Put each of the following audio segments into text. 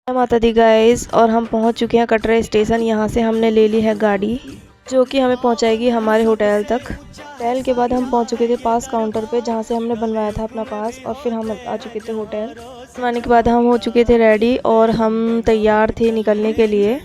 जय माता दी गाइस। और हम पहुंच चुके हैं कटरा स्टेशन। यहाँ से हमने ले ली है गाड़ी जो कि हमें पहुंचाएगी हमारे होटल तक। होटल के बाद हम पहुंच चुके थे पास काउंटर पे, जहाँ से हमने बनवाया था अपना पास। और फिर हम आ चुके थे होटल। बनवाने के बाद हम हो चुके थे रेडी और हम तैयार थे निकलने के लिए।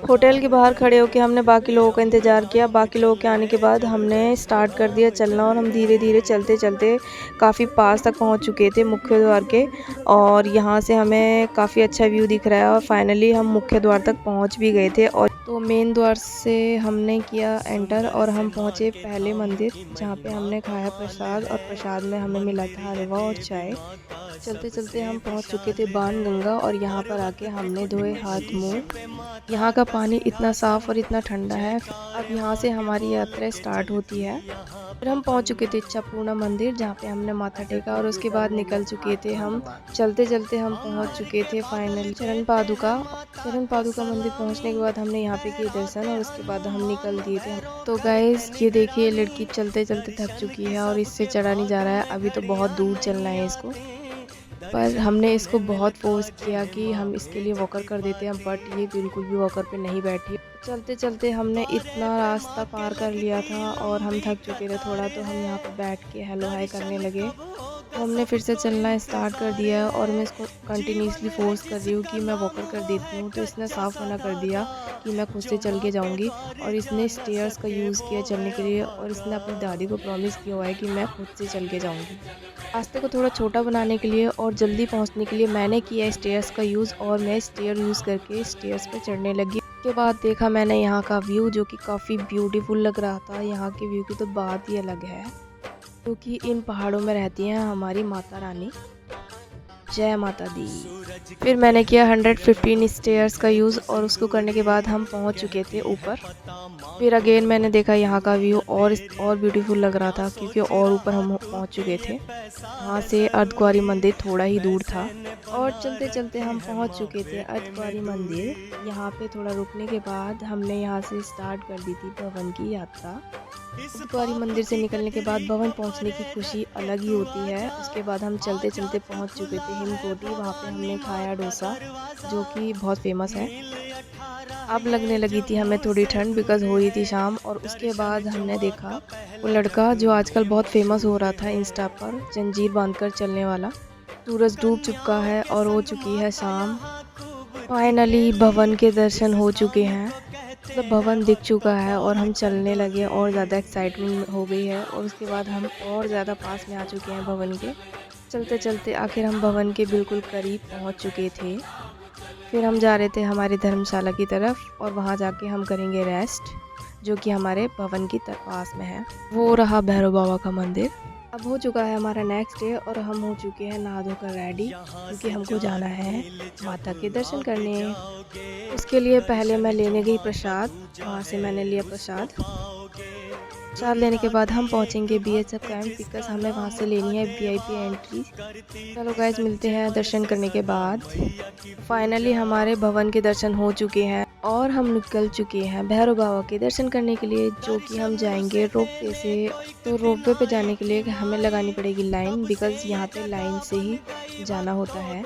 होटल के बाहर खड़े होकर हमने बाकी लोगों का इंतज़ार किया। बाकी लोगों के आने के बाद हमने स्टार्ट कर दिया चलना और हम धीरे धीरे चलते चलते काफ़ी पास तक पहुंच चुके थे मुख्य द्वार के। और यहाँ से हमें काफ़ी अच्छा व्यू दिख रहा है और फाइनली हम मुख्य द्वार तक पहुंच भी गए थे। और तो मेन द्वार से हमने किया एंटर और हम पहुंचे पहले मंदिर, जहाँ पे हमने खाया प्रसाद। और प्रसाद में हमें मिला था हलवा और चाय। चलते चलते हम पहुंच चुके थे बाण गंगा और यहाँ पर आके हमने धोए हाथ मुंह। यहाँ का पानी इतना साफ़ और इतना ठंडा है। अब यहाँ से हमारी यात्रा स्टार्ट होती है। फिर हम पहुँच चुके थे इच्छापूर्णा मंदिर, जहाँ पे हमने माथा टेका और उसके बाद निकल चुके थे हम। चलते चलते हम पहुँच चुके थे फाइनली चरण पादुका मंदिर। पहुँचने के बाद हमने यहाँ पे किए दर्शन और उसके बाद हम निकल दिए थे। तो गाइस ये देखिए, लड़की चलते चलते थक चुकी है और इससे चढ़ा नहीं जा रहा है। अभी तो बहुत दूर चलना है इसको, पर हमने इसको बहुत फोर्स किया कि हम इसके लिए वॉकर कर देते हैं, बट ये बिल्कुल भी वॉकर पे नहीं बैठी। चलते चलते हमने इतना रास्ता पार कर लिया था और हम थक चुके थे थोड़ा, तो हम यहाँ पर बैठ के हेलो हाय करने लगे। तो हमने फिर से चलना स्टार्ट कर दिया और मैं इसको कंटिन्यूसली फोर्स कर रही हूँ कि मैं वॉकर कर देती हूँ। तो इसने साफ मना कर दिया कि मैं खुद से चल के जाऊँगी और इसने स्टेयर्स का यूज़ किया चलने के लिए। और इसने अपनी दादी को प्रॉमिस किया हुआ है कि मैं खुद से चल के जाऊँगी। रास्ते को थोड़ा छोटा बनाने के लिए और जल्दी पहुँचने के लिए मैंने किया स्टेयर्स का यूज़ और मैं स्टेयर यूज़ करके स्टेयर्स पर चढ़ने लगी। उसके बाद देखा मैंने यहाँ का व्यू, जो कि काफ़ी ब्यूटीफुल लग रहा था। यहाँ के व्यू की तो बात ही अलग है, क्योंकि इन पहाड़ों में रहती हैं हमारी माता रानी। जय माता दी। फिर मैंने किया 115 स्टेयर्स का यूज़ और उसको करने के बाद हम पहुंच चुके थे ऊपर। फिर अगेन मैंने देखा यहाँ का व्यू और ब्यूटीफुल लग रहा था, क्योंकि और ऊपर हम पहुंच चुके थे। वहाँ से अर्धकुंवारी मंदिर थोड़ा ही दूर था और चलते चलते हम पहुंच चुके थे अर्धकुंवारी मंदिर। यहाँ पे थोड़ा रुकने के बाद हमने यहाँ से स्टार्ट कर दी थी भवन की यात्रा। अर्धकुंवारी मंदिर से निकलने के बाद भवन पहुंचने की खुशी अलग ही होती है। उसके बाद हम चलते चलते पहुंच चुके थे हिमकोटी। वहाँ पे हमने खाया डोसा, जो कि बहुत फेमस है। अब लगने लगी थी हमें थोड़ी ठंड, बिकॉज हो रही थी शाम। और उसके बाद हमने देखा वो लड़का जो आजकल बहुत फेमस हो रहा था इंस्टा पर, जंजीर बांधकर चलने वाला। सूरज डूब चुका है और हो चुकी है शाम। फाइनली भवन के दर्शन हो चुके हैं, मतलब भवन दिख चुका है और हम चलने लगे और ज़्यादा एक्साइटमेंट हो गई है। और उसके बाद हम और ज़्यादा पास में आ चुके हैं भवन के। चलते चलते आखिर हम भवन के बिल्कुल करीब पहुंच चुके थे। फिर हम जा रहे थे हमारी धर्मशाला की तरफ और वहां जाके हम करेंगे रेस्ट, जो कि हमारे भवन की पास में है। वो रहा भैरव बाबा का मंदिर। अब हो चुका है हमारा नेक्स्ट डे और हम हो चुके हैं नहा धोकर रेडी, क्योंकि हमको जाना है माता के दर्शन करने। उसके लिए पहले मैं लेने गई प्रसाद, वहाँ से मैंने लिया प्रसाद लेने के बाद हम पहुँचेंगे BHF कैंप, बिकॉज हमें वहाँ से लेनी है VIP एंट्री। चलो गाइज, मिलते हैं दर्शन करने के बाद। फाइनली हमारे भवन के दर्शन हो चुके हैं और हम निकल चुके हैं भैरव बाबा के दर्शन करने के लिए, जो कि हम जाएंगे रोपवे से। तो रोपवे पे जाने के लिए हमें लगानी पड़ेगी लाइन, बिकॉज यहाँ पे लाइन से ही जाना होता है।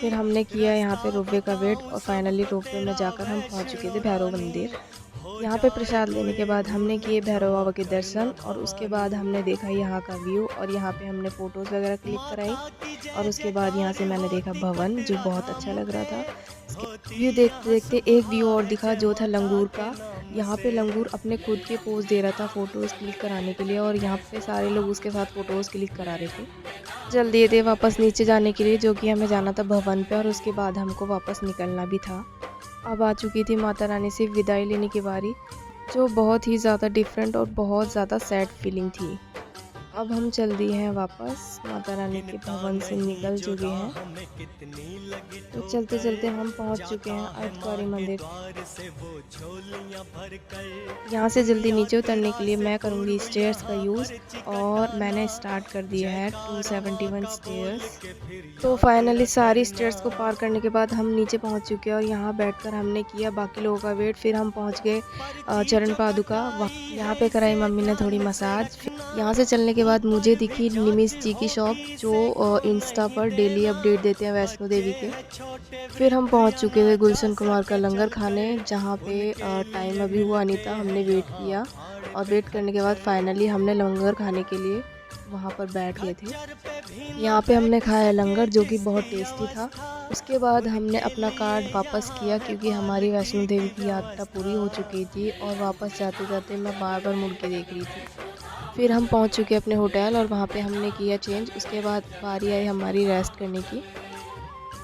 फिर हमने किया यहाँ पे रोपवे का वेट और फाइनली रोपवे में जाकर हम पहुँच चुके थे भैरव मंदिर। यहाँ पे प्रसाद लेने के बाद हमने किए भैरव बाबा के दर्शन और उसके बाद हमने देखा यहाँ का व्यू और यहाँ पे हमने फ़ोटोज़ वगैरह क्लिक कराई। और उसके बाद यहाँ से मैंने देखा भवन, जो बहुत अच्छा लग रहा था। इसके व्यू देखते देखते एक व्यू और दिखा, जो था लंगूर का। यहाँ पे लंगूर अपने खुद के पोज दे रहा था फ़ोटोज़ क्लिक कराने के लिए, और यहाँ पे सारे लोग उसके साथ फ़ोटोज़ क्लिक करा रहे थे। जल्दी दिए थे वापस नीचे जाने के लिए, जो कि हमें जाना था भवन पे और उसके बाद हमको वापस निकलना भी था। अब आ चुकी थी माता रानी से विदाई लेने की बारी, जो बहुत ही ज़्यादा डिफरेंट और बहुत ज़्यादा सैड फीलिंग थी। अब हम चल दिए हैं वापस, माता रानी के भवन से निकल चुके हैं। तो चलते चलते हम पहुंच चुके हैं अर्धकुंवारी मंदिर। यहाँ से जल्दी नीचे उतरने के लिए मैं करूँगी स्टेयर्स का यूज़ और मैंने स्टार्ट कर दिया है 271 स्टेयर्स। तो फाइनली सारी स्टेयर्स को पार करने के बाद हम नीचे पहुँच चुके हैं और यहाँ बैठकर हमने किया बाकी लोगों का वेट। फिर हम पहुँच गए चरण पादुका। यहाँ पे कराई मम्मी ने थोड़ी मसाज। यहाँ से चलने के बाद मुझे दिखी निमिष जी की शॉप, जो इंस्टा पर डेली अपडेट देते हैं वैष्णो देवी के। फिर हम पहुँच चुके थे गुलशन कुमार का लंगर खाने, जहाँ पे टाइम अभी हुआ नहीं था। हमने वेट किया और वेट करने के बाद फाइनली हमने लंगर खाने के लिए वहाँ पर बैठ गए थे। यहाँ पे हमने खाया लंगर, जो कि बहुत टेस्टी था। उसके बाद हमने अपना कार्ड वापस किया, क्योंकि हमारी वैष्णो देवी की यात्रा पूरी हो चुकी थी और वापस जाते जाते मैं बार बार मुड़ के देख रही थी। फिर हम पहुँच चुके अपने होटल और वहाँ पे हमने किया चेंज। उसके बाद बारी आई हमारी रेस्ट करने की।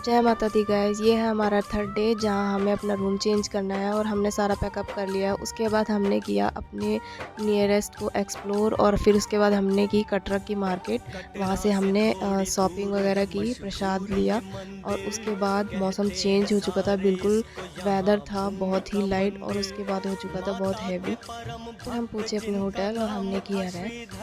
जय माता दी गाइस, ये है हमारा थर्ड डे, जहाँ हमें अपना रूम चेंज करना है और हमने सारा पैकअप कर लिया है। उसके बाद हमने किया अपने नियरेस्ट को एक्सप्लोर और फिर उसके बाद हमने की कटरा की मार्केट। वहाँ से हमने शॉपिंग वगैरह की, प्रसाद लिया और उसके बाद मौसम चेंज हो चुका था बिल्कुल। वेदर था बहुत ही लाइट और उसके बाद हो चुका था बहुत हैवी। फिर हम पहुँचे अपने होटल और हमने किया रेस्ट।